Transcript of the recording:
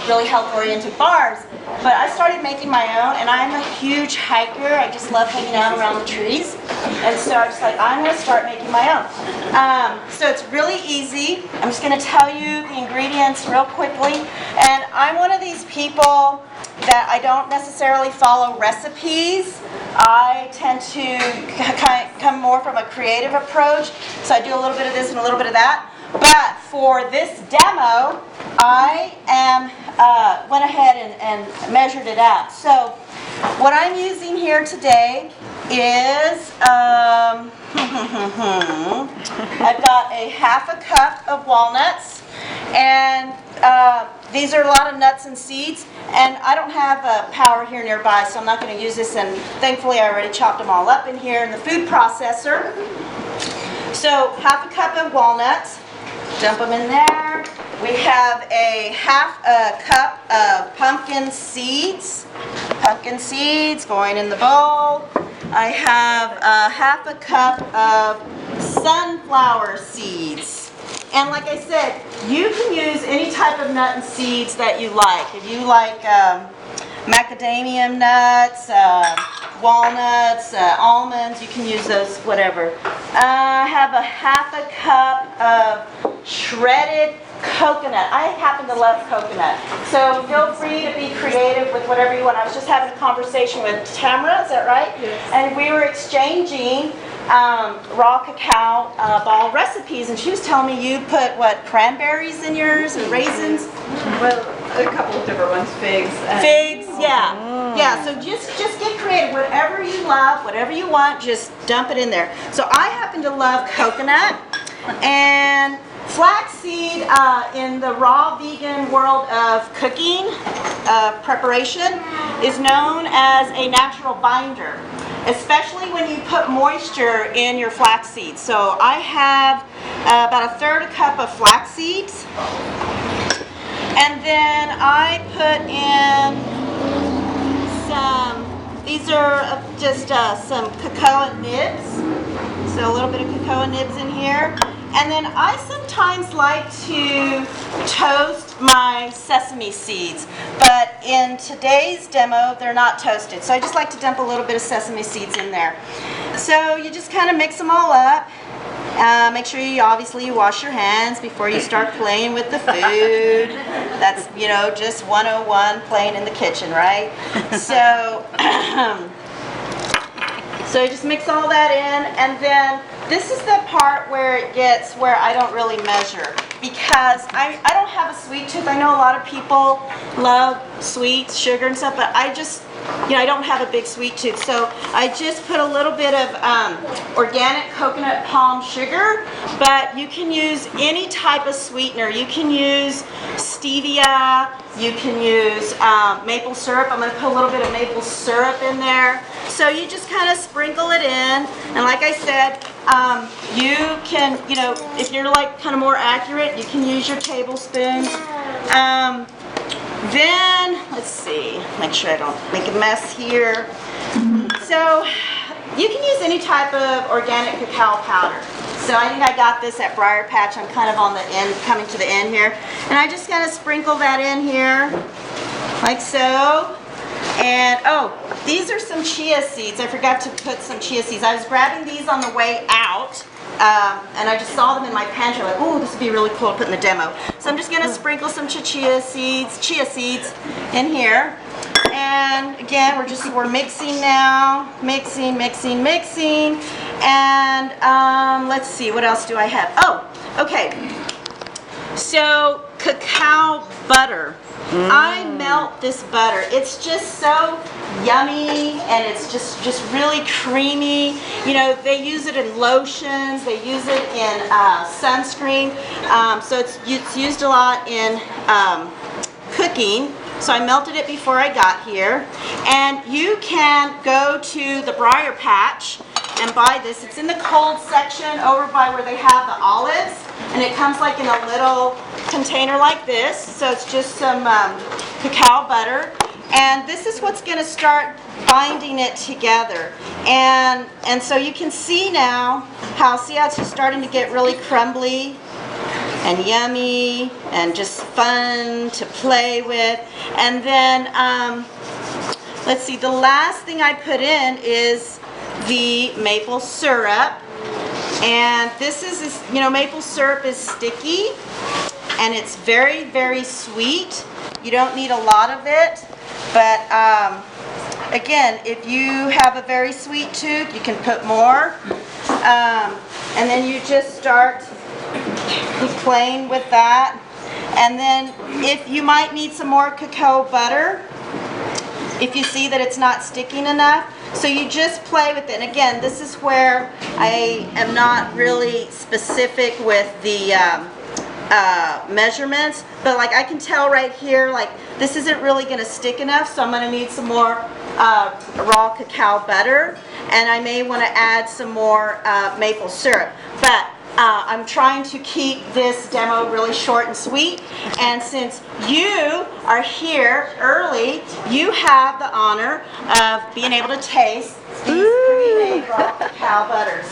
really health-oriented bars. But I started making my own, and I'm a huge hiker. I just love hanging out around the trees. And so I was like, I'm going to start making my own. So it's really easy. I'm just going to tell you the ingredients real quickly. And I'm one of these people that I don't necessarily follow recipes. I tend to come more from a creative approach. So I do a little bit of this and a little bit of that. But for this demo, I went ahead and measured it out. So what I'm using here today is, I've got a half a cup of walnuts, and these are a lot of nuts and seeds, and I don't have a power here nearby, so I'm not going to use this, and thankfully I already chopped them all up in here in the food processor. So half a cup of walnuts, dump them in there. We have a half a cup of pumpkin seeds going in the bowl. I have a half a cup of sunflower seeds. And like I said, you can use any type of nut and seeds that you like. If you like macadamia nuts, walnuts, almonds, you can use those, whatever. I have a half a cup of shredded coconut. I happen to love coconut. So feel free to be creative with whatever you want. I was just having a conversation with Tamara, is that right? Yes. And we were exchanging raw cacao ball recipes, and she was telling me you put, what, cranberries in yours and raisins? Well, a couple of different ones, figs. Figs, yeah. Yeah, so just get creative. Whatever you love, whatever you want, just dump it in there. So I happen to love coconut and flaxseed. In the raw vegan world of cooking, preparation, is known as a natural binder, especially when you put moisture in your flax seeds. So I have about a third a cup of flax seeds, and then I put in some, these are just some cocoa nibs, so a little bit of cocoa nibs in here. And then I sometimes like to toast my sesame seeds, but in today's demo, they're not toasted. So I just like to dump a little bit of sesame seeds in there. So you just kind of mix them all up. Make sure you obviously wash your hands before you start playing with the food. That's, you know, just 101 playing in the kitchen, right? So, so you just mix all that in, and then this is the part where it gets where I don't really measure, because I don't have a sweet tooth. I know a lot of people love sweets, sugar and stuff, but I just, you know, I don't have a big sweet tooth. So I just put a little bit of organic coconut palm sugar, but you can use any type of sweetener. You can use stevia, you can use maple syrup. I'm going to put a little bit of maple syrup in there. So you just kind of sprinkle it in, and like I said, you can, you know, if you're like kind of more accurate, you can use your tablespoons. Then, let's see, make sure I don't make a mess here. So you can use any type of organic cacao powder. So I think I got this at Briar Patch. I'm kind of on the end, coming to the end here. And I just kind of sprinkle that in here, like so. And, oh, these are some chia seeds. I forgot to put some chia seeds. I was grabbing these on the way out, and I just saw them in my pantry. Like, oh, this would be really cool to put in the demo. So I'm just going to sprinkle some chia seeds in here. And again, we're mixing now, mixing. And let's see, what else do I have? Oh, okay. So cacao butter. I melt this butter. It's just so yummy, and it's just really creamy. You know, they use it in lotions, they use it in sunscreen, so it's used a lot in cooking. So I melted it before I got here, and you can go to the Briar Patch and buy this. It's in the cold section over by where they have the olives, and it comes like in a little container like this. So it's just some cacao butter, and this is what's going to start binding it together. And so you can see now how it's just starting to get really crumbly. and yummy and just fun to play with. And then, let's see, the last thing I put in is the maple syrup. And this is, you know, maple syrup is sticky and it's very, very sweet. You don't need a lot of it, but again, if you have a very sweet tooth, you can put more. And then you just start playing with that. And then if you might need some more cacao butter, if you see that it's not sticking enough. So you just play with it. And again, this is where I am not really specific with the measurements, but like I can tell right here, like this isn't really going to stick enough, so I'm going to need some more raw cacao butter, and I may want to add some more maple syrup. But I'm trying to keep this demo really short and sweet, and since you are here early, you have the honor of being able to taste these pre-made raw cacao butters.